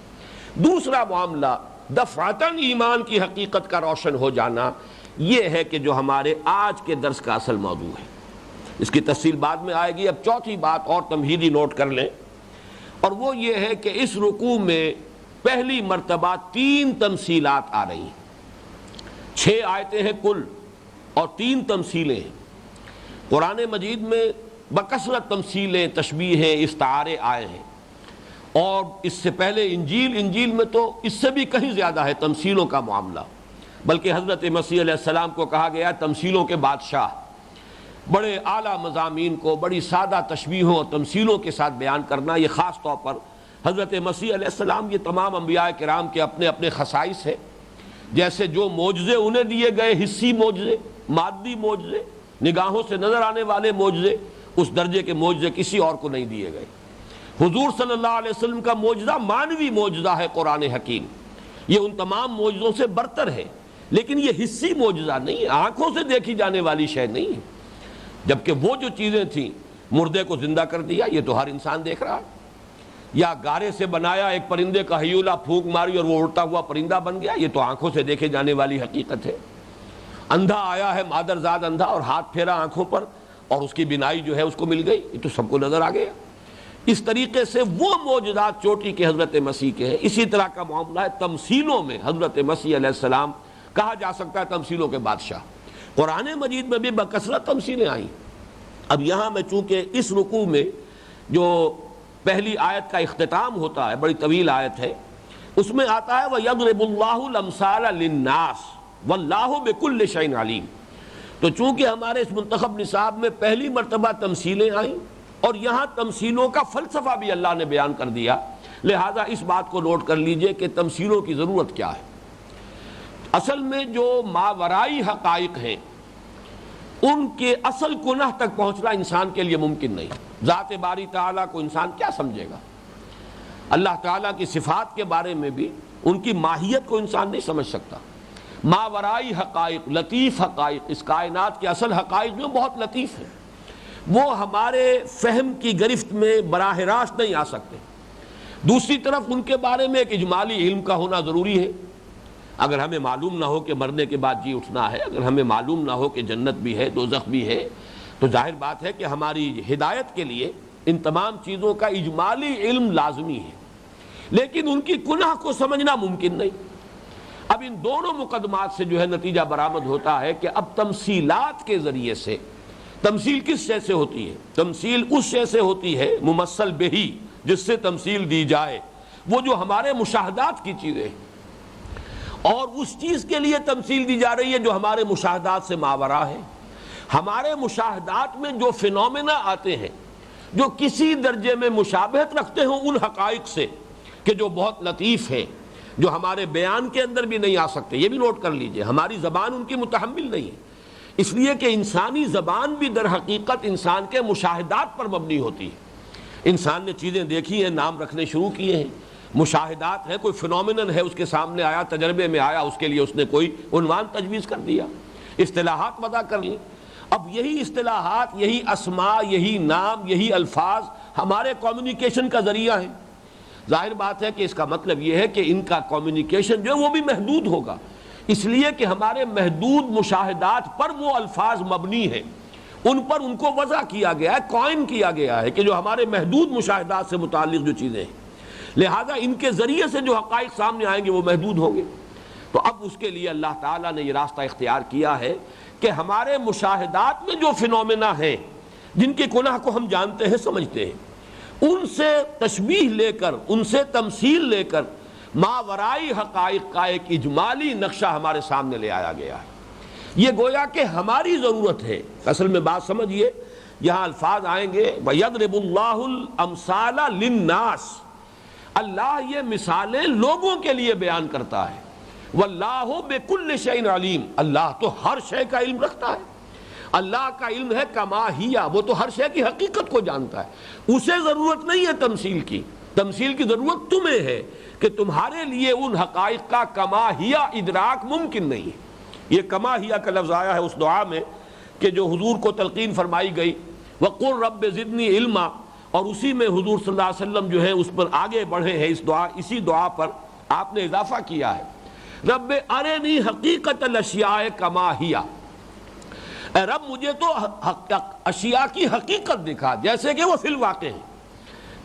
دوسرا معاملہ دفعتاً ایمان کی حقیقت کا روشن ہو جانا، یہ ہے کہ جو ہمارے آج کے درس کا اصل موضوع ہے، اس کی تفصیل بعد میں آئے گی۔ اب چوتھی بات اور تمہیدی نوٹ کر لیں، اور وہ یہ ہے کہ اس رکوع میں پہلی مرتبہ 3 تمثیلات آ رہی ہیں، 6 آیتیں ہیں کل اور 3 تمثیلیں ہیں۔ قرآن مجید میں بکثرت تمثیلیں، تشبیہیں، استعارے آئے ہیں، اور اس سے پہلے انجیل میں تو اس سے بھی کہیں زیادہ ہے تمثیلوں کا معاملہ، بلکہ حضرت مسیح علیہ السلام کو کہا گیا تمثیلوں کے بادشاہ، بڑے اعلیٰ مضامین کو بڑی سادہ تشبیہوں اور تمثیلوں کے ساتھ بیان کرنا، یہ خاص طور پر حضرت مسیح علیہ السلام، یہ تمام انبیاء کرام کے اپنے اپنے خصائص ہیں۔ جیسے جو معجزے انہیں دیے گئے، حصی معجزے، مادی معجزے، نگاہوں سے نظر آنے والے معجزے، اس درجے کے معجزے کسی اور کو نہیں دیے گئے۔ حضور صلی اللہ علیہ وسلم کا معجزہ مانوی معجزہ ہے قرآن حکیم، یہ ان تمام معجزوں سے برتر ہے، لیکن یہ حصی معجزہ نہیں ہے، آنکھوں سے دیکھی جانے والی شے نہیں ہے۔ جبکہ وہ جو چیزیں تھیں، مردے کو زندہ کر دیا، یہ تو ہر انسان دیکھ رہا ہے، یا گارے سے بنایا ایک پرندے کا ہیولہ، پھونک ماری اور وہ اڑتا ہوا پرندہ بن گیا، یہ تو آنکھوں سے دیکھے جانے والی حقیقت ہے۔ اندھا آیا ہے، مادرزاد اندھا، اور ہاتھ پھیرا آنکھوں پر اور اس کی بینائی جو ہے اس کو مل گئی، یہ تو سب کو نظر آ گیا۔ اس طریقے سے وہ معجزات چوٹی کے حضرت مسیح کے ہیں۔ اسی طرح کا معاملہ ہے تمثیلوں میں، حضرت مسیح علیہ السلام کہا جا سکتا ہے تمثیلوں کے بادشاہ۔ قرآن مجید میں بھی بکثرت تمثیلیں آئیں۔ اب یہاں میں چونکہ اس رکوع میں جو پہلی آیت کا اختتام ہوتا ہے، بڑی طویل آیت ہے، اس میں آتا ہے وَيَضْرِبُ اللَّهُ الْأَمْثَالَ لِلنَّاسِ وَاللَّهُ بِكُلِّ شَيْءٍ عَلِيمٌ۔ تو چونکہ ہمارے اس منتخب نصاب میں پہلی مرتبہ تمثیلیں آئیں اور یہاں تمثیلوں کا فلسفہ بھی اللہ نے بیان کر دیا، لہذا اس بات کو نوٹ کر لیجئے کہ تمثیلوں کی ضرورت کیا ہے۔ اصل میں جو ماورائی حقائق ہیں ان کے اصل کنہ تک پہنچنا انسان کے لیے ممکن نہیں۔ ذات باری تعالیٰ کو انسان کیا سمجھے گا؟ اللہ تعالیٰ کی صفات کے بارے میں بھی ان کی ماہیت کو انسان نہیں سمجھ سکتا۔ ماورائی حقائق، لطیف حقائق، اس کائنات کے اصل حقائق جو بہت لطیف ہیں، وہ ہمارے فہم کی گرفت میں براہ راست نہیں آ سکتے۔ دوسری طرف ان کے بارے میں ایک اجمالی علم کا ہونا ضروری ہے۔ اگر ہمیں معلوم نہ ہو کہ مرنے کے بعد جی اٹھنا ہے، اگر ہمیں معلوم نہ ہو کہ جنت بھی ہے، دوزخ بھی ہے، تو ظاہر بات ہے کہ ہماری ہدایت کے لیے ان تمام چیزوں کا اجمالی علم لازمی ہے، لیکن ان کی کنہ کو سمجھنا ممکن نہیں۔ اب ان دونوں مقدمات سے جو ہے نتیجہ برآمد ہوتا ہے کہ اب تمثیلات کے ذریعے سے، تمثیل کس شے سے ہوتی ہے؟ تمثیل اس شے سے ہوتی ہے ممثل بہی، جس سے تمثیل دی جائے، وہ جو ہمارے مشاہدات کی چیزیں ہیں، اور اس چیز کے لیے تمثیل دی جا رہی ہے جو ہمارے مشاہدات سے ماورا ہے۔ ہمارے مشاہدات میں جو فینومینا آتے ہیں جو کسی درجے میں مشابہت رکھتے ہوں ان حقائق سے کہ جو بہت لطیف ہیں، جو ہمارے بیان کے اندر بھی نہیں آ سکتے، یہ بھی نوٹ کر لیجئے، ہماری زبان ان کی متحمل نہیں ہے، اس لیے کہ انسانی زبان بھی در حقیقت انسان کے مشاہدات پر مبنی ہوتی ہے۔ انسان نے چیزیں دیکھی ہیں، نام رکھنے شروع کیے ہیں، مشاہدات ہیں، کوئی فینومینن ہے اس کے سامنے آیا، تجربے میں آیا، اس کے لیے اس نے کوئی عنوان تجویز کر دیا، اصطلاحات وضع کر لی۔ اب یہی اصطلاحات، یہی اسماء، یہی نام، یہی الفاظ ہمارے کمیونیکیشن کا ذریعہ ہیں۔ ظاہر بات ہے کہ اس کا مطلب یہ ہے کہ ان کا کمیونیکیشن جو ہے وہ بھی محدود ہوگا، اس لیے کہ ہمارے محدود مشاہدات پر وہ الفاظ مبنی ہیں، ان پر ان کو وضع کیا گیا ہے، قائم کیا گیا ہے کہ جو ہمارے محدود مشاہدات سے متعلق جو چیزیں ہیں، لہذا ان کے ذریعے سے جو حقائق سامنے آئیں گے وہ محدود ہوں گے۔ تو اب اس کے لیے اللہ تعالیٰ نے یہ راستہ اختیار کیا ہے کہ ہمارے مشاہدات میں جو فینومینا ہیں، جن کے کنہ کو ہم جانتے ہیں، سمجھتے ہیں، ان سے تشبیہ لے کر، ان سے تمثیل لے کر ماورائی حقائق کا ایک اجمالی نقشہ ہمارے سامنے لے آیا گیا ہے۔ یہ گویا کہ ہماری ضرورت ہے۔ اصل میں بات سمجھیے، یہاں الفاظ آئیں گے وَيَضْرِبُ اللَّهُ الْأَمْثَالَ لِلنَّاسِ، اللہ یہ مثالیں لوگوں کے لیے بیان کرتا ہے۔ وَاللَّهُ بِكُلِّ شَيْءٍ عَلِيمٌ، اللہ تو ہر شے کا علم رکھتا ہے، اللہ کا علم ہے کما ہیا، وہ تو ہر شے کی حقیقت کو جانتا ہے، اسے ضرورت نہیں ہے تمثیل کی، تمثیل کی ضرورت تمہیں ہے کہ تمہارے لیے ان حقائق کا کما ہیا ادراک ممکن نہیں ہے۔ یہ کما ہیا کا لفظ آیا ہے اس دعا میں کہ جو حضور کو تلقین فرمائی گئی وَقُلْ رَبِّ زِدْنِي عِلْمًا، اور اسی میں حضور صلی اللہ علیہ وسلم جو ہے اس پر آگے بڑھے ہیں، اس دعا، اسی دعا پر آپ نے اضافہ کیا ہے، رب ارنی حقیقت الاشیاء کما ہیا، اے رب مجھے تو اشیاء کی حقیقت دکھا جیسے کہ وہ فی الواقع ہیں۔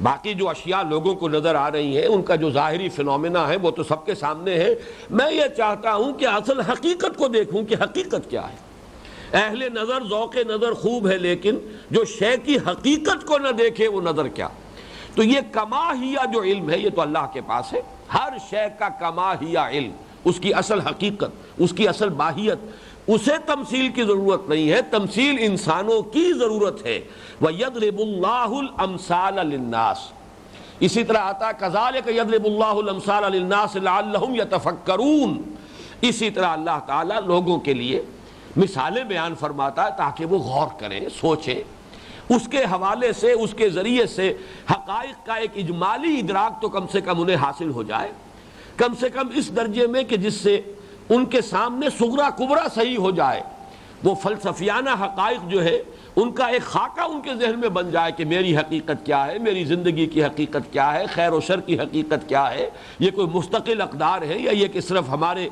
باقی جو اشیاء لوگوں کو نظر آ رہی ہیں ان کا جو ظاہری فنومینا ہے وہ تو سب کے سامنے ہے. میں یہ چاہتا ہوں کہ اصل حقیقت کو دیکھوں کہ حقیقت کیا ہے. اہل نظر ذوق نظر خوب ہے، لیکن جو شے کی حقیقت کو نہ دیکھے وہ نظر کیا. تو یہ کما ہیا جو علم ہے یہ تو اللہ کے پاس ہے. ہر شے کا کما ہیا علم، اس کی اصل حقیقت، اس کی اصل ماہیت، اسے تمثیل کی ضرورت نہیں ہے، تمثیل انسانوں کی ضرورت ہے. وَيَضْرِبُ اللَّهُ الْأَمْثَالَ لِلنَّاسِ. اسی طرح آتا كَذَلِكَ يَضْرِبُ اللَّهُ الْأَمْثَالَ لِلنَّاسِ لَعَلَّهُمْ يَتَفَكَّرُونَ. اسی طرح اللہ تعالیٰ لوگوں کے لیے مثالیں بیان فرماتا ہے تاکہ وہ غور کریں، سوچیں. اس کے حوالے سے، اس کے ذریعے سے حقائق کا ایک اجمالی ادراک تو کم سے کم انہیں حاصل ہو جائے، کم سے کم اس درجے میں کہ جس سے ان کے سامنے صغرا کبرا صحیح ہو جائے. وہ فلسفیانہ حقائق جو ہے ان کا ایک خاکہ ان کے ذہن میں بن جائے کہ میری حقیقت کیا ہے، میری زندگی کی حقیقت کیا ہے، خیر و شر کی حقیقت کیا ہے. یہ کوئی مستقل اقدار ہے یا یہ کہ صرف ہمارے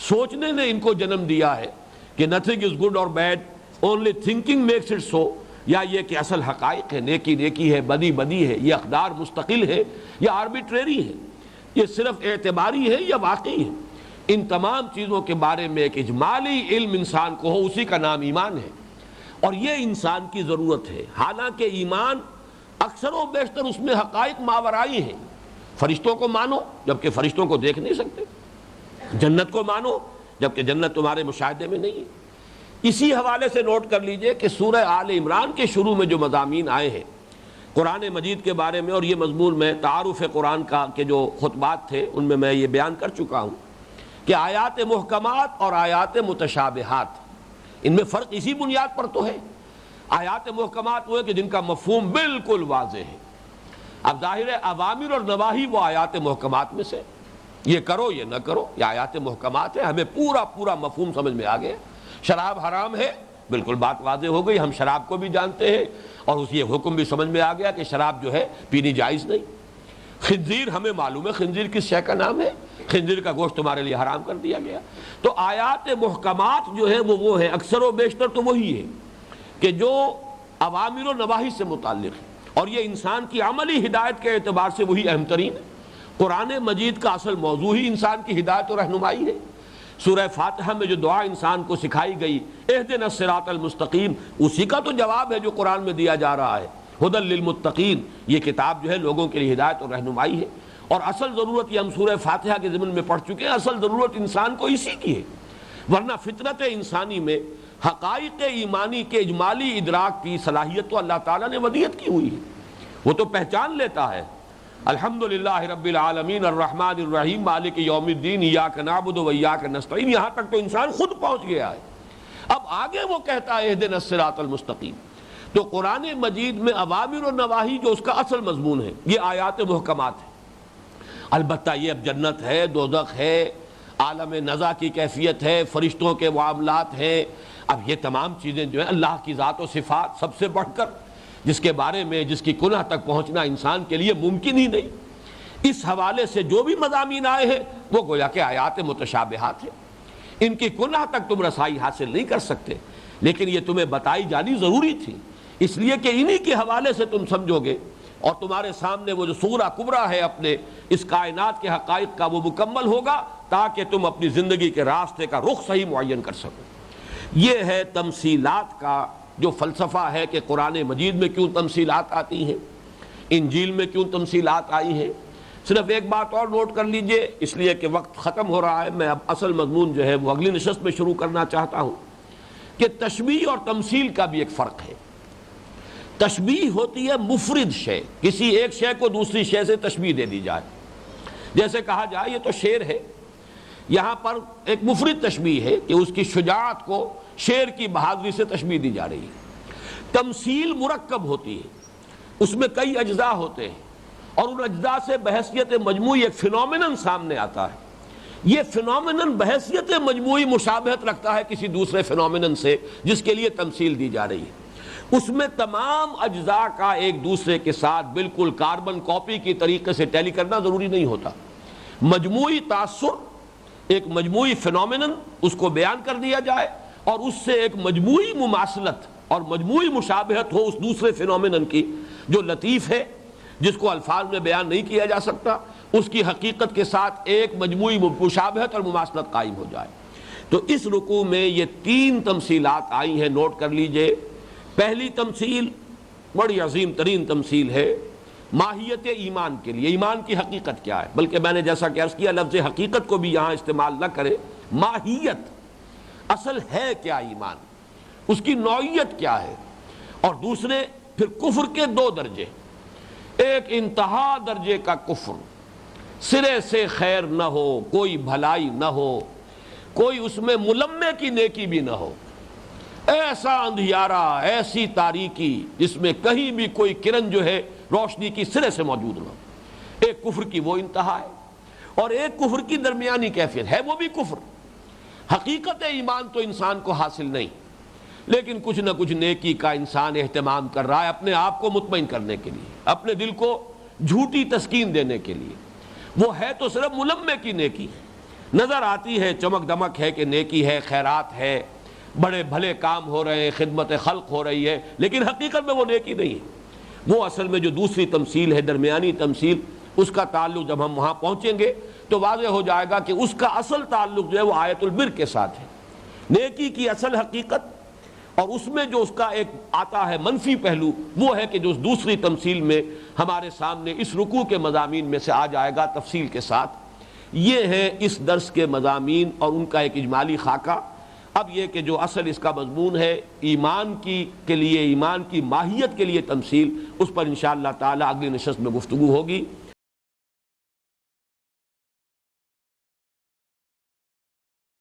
سوچنے نے ان کو جنم دیا ہے کہ نتھنگ از گڈ اور bad, only thinking makes it so, یا یہ کہ اصل حقائق ہے، نیکی نیکی ہے، بدی بدی ہے، یہ اقدار مستقل ہے یا آربیٹریری ہے، یہ صرف اعتباری ہے یا واقعی ہے. ان تمام چیزوں کے بارے میں ایک اجمالی علم انسان کو ہو، اسی کا نام ایمان ہے. اور یہ انسان کی ضرورت ہے. حالانکہ ایمان اکثر و بیشتر اس میں حقائق ماورائی ہیں. فرشتوں کو مانو جبکہ فرشتوں کو دیکھ نہیں سکتے، جنت کو مانو جبکہ جنت تمہارے مشاہدے میں نہیں ہے. اسی حوالے سے نوٹ کر لیجئے کہ سورہ آل عمران کے شروع میں جو مضامین آئے ہیں قرآن مجید کے بارے میں، اور یہ مضمون میں تعارف قرآن کا کے جو خطبات تھے ان میں یہ بیان کر چکا ہوں کہ آیات محکمات اور آیات متشابہات، ان میں فرق اسی بنیاد پر تو ہے. آیات محکمات وہ ہے کہ جن کا مفہوم بالکل واضح ہے. اب ظاہر ہے اوامر اور نواہی وہ آیات محکمات میں سے، یہ کرو یہ نہ کرو، یہ آیات محکمات ہے، ہمیں پورا پورا مفہوم سمجھ میں آ گیا. شراب حرام ہے، بالکل بات واضح ہو گئی، ہم شراب کو بھی جانتے ہیں اور اس یہ حکم بھی سمجھ میں آ گیا کہ شراب جو ہے پینی جائز نہیں. خنزیر ہمیں معلوم ہے خنزیر کس شے کا نام ہے، خنزیر کا گوشت تمہارے لیے حرام کر دیا گیا. تو آیات محکمات جو ہے وہ ہے اکثر و بیشتر تو وہی ہے کہ جو اوامر و نواہی سے متعلق ہے، اور یہ انسان کی عملی ہدایت کے اعتبار سے وہی اہم ترین ہے. قرآن مجید کا اصل موضوع ہی انسان کی ہدایت و رہنمائی ہے. سورہ فاتحہ میں جو دعا انسان کو سکھائی گئی اہدنا الصراط المستقیم، اسی کا تو جواب ہے جو قرآن میں دیا جا رہا ہے. ہدی للمتقین، یہ کتاب جو ہے لوگوں کے لیے ہدایت اور رہنمائی ہے. اور اصل ضرورت یہ ہم سورہ فاتحہ کے ضمن میں پڑھ چکے ہیں، اصل ضرورت انسان کو اسی کی ہے. ورنہ فطرت انسانی میں حقائق ایمانی کے اجمالی ادراک کی صلاحیت تو اللہ تعالیٰ نے ودیعت کی ہوئی ہے. وہ تو پہچان لیتا ہے الحمدللہ رب العالمین الرحمن الرحیم مالک یوم الدین ایاک نعبد و ایاک نستعین، یہاں تک تو انسان خود پہنچ گیا ہے. اب آگے وہ کہتا ہے اہدنا الصراط المستقیم. تو قرآن مجید میں اوامر و نواہی جو اس کا اصل مضمون ہے یہ آیات محکمات ہیں. البتہ یہ اب جنت ہے، دوزخ ہے، عالم نزع کی کیفیت ہے، فرشتوں کے معاملات ہیں. اب یہ تمام چیزیں جو ہیں اللہ کی ذات و صفات سب سے بڑھ کر، جس کے بارے میں جس کی کنہ تک پہنچنا انسان کے لیے ممکن ہی نہیں. اس حوالے سے جو بھی مضامین آئے ہیں وہ گویا کہ آیات متشابہات ہیں. ان کی کنہ تک تم رسائی حاصل نہیں کر سکتے، لیکن یہ تمہیں بتائی جانی ضروری تھی، اس لیے کہ انہی کے حوالے سے تم سمجھو گے اور تمہارے سامنے وہ جو صغرا کبرا ہے اپنے اس کائنات کے حقائق کا وہ مکمل ہوگا، تاکہ تم اپنی زندگی کے راستے کا رخ صحیح معین کر سکو. یہ ہے تمثیلات کا جو فلسفہ ہے کہ قرآن مجید میں کیوں تمثیلات آتی ہیں، انجیل میں کیوں تمثیلات آئی ہیں. صرف ایک بات اور نوٹ کر لیجئے، اس لیے کہ وقت ختم ہو رہا ہے، میں اب اصل مضمون جو ہے وہ اگلی نشست میں شروع کرنا چاہتا ہوں کہ تشبیہ اور تمثیل کا بھی ایک فرق ہے. تشبیہ ہوتی ہے مفرد شے، کسی ایک شے کو دوسری شے سے تشبیہ دے دی جائے. جیسے کہا جائے یہ تو شیر ہے، یہاں پر ایک مفرد تشبیہ ہے کہ اس کی شجاعت کو شیر کی بہادری سے تشبیہ دی جا رہی ہے. تمثیل مرکب ہوتی ہے، اس میں کئی اجزاء ہوتے ہیں اور ان اجزاء سے بحیثیت مجموعی ایک فینومینن سامنے آتا ہے. یہ فینومینن بحیثیت مجموعی مشابہت رکھتا ہے کسی دوسرے فینومینن سے جس کے لیے تمثیل دی جا رہی ہے. اس میں تمام اجزاء کا ایک دوسرے کے ساتھ بالکل کاربن کاپی کی طریقے سے ٹیلی کرنا ضروری نہیں ہوتا. مجموعی تاثر، ایک مجموعی فینومینن اس کو بیان کر دیا جائے اور اس سے ایک مجموعی مماثلت اور مجموعی مشابہت ہو اس دوسرے فینومینن کی جو لطیف ہے، جس کو الفاظ میں بیان نہیں کیا جا سکتا، اس کی حقیقت کے ساتھ ایک مجموعی مشابہت اور مماثلت قائم ہو جائے۔ تو اس رکوع میں یہ 3 تمثیلات آئی ہیں، نوٹ کر لیجئے۔ پہلی تمثیل بڑی عظیم ترین تمثیل ہے ماہیت ایمان کے لیے، ایمان کی حقیقت کیا ہے، بلکہ میں نے جیسا کہ عرض کیا لفظ حقیقت کو بھی یہاں استعمال نہ کرے، ماہیت، اصل ہے کیا ایمان، اس کی نوعیت کیا ہے۔ اور دوسرے پھر کفر کے 2 درجے، ایک انتہا درجے کا کفر، سرے سے خیر نہ ہو، کوئی بھلائی نہ ہو، کوئی اس میں ملمے کی نیکی بھی نہ ہو، ایسا اندھیارا، ایسی تاریکی جس میں کہیں بھی کوئی کرن جو ہے روشنی کی سرے سے موجود نہ ہو۔ ایک کفر کی وہ انتہا ہے، اور ایک کفر کی درمیانی کیفیت ہے، وہ بھی کفر۔ حقیقت ایمان تو انسان کو حاصل نہیں، لیکن کچھ نہ کچھ نیکی کا انسان اہتمام کر رہا ہے اپنے آپ کو مطمئن کرنے کے لیے، اپنے دل کو جھوٹی تسکین دینے کے لیے۔ وہ ہے تو صرف ملمے کی نیکی، نظر آتی ہے، چمک دمک ہے کہ نیکی ہے، خیرات ہے، بڑے بھلے کام ہو رہے ہیں، خدمت خلق ہو رہی ہے، لیکن حقیقت میں وہ نیکی نہیں ہے۔ وہ اصل میں جو دوسری تمثیل ہے، درمیانی تمثیل، اس کا تعلق جب ہم وہاں پہنچیں گے تو واضح ہو جائے گا کہ اس کا اصل تعلق جو ہے وہ آیت البر کے ساتھ ہے۔ نیکی کی اصل حقیقت، اور اس میں جو اس کا ایک آتا ہے منفی پہلو، وہ ہے کہ جو اس دوسری تمثیل میں ہمارے سامنے اس رکوع کے مضامین میں سے آ جائے گا تفصیل کے ساتھ۔ یہ ہے اس درس کے مضامین اور ان کا ایک اجمالی خاکہ۔ اب یہ کہ جو اصل اس کا مضمون ہے ایمان کے لیے، ایمان کی ماہیت کے لیے تمثیل، اس پر انشاءاللہ تعالی اگلی نشست میں گفتگو ہوگی۔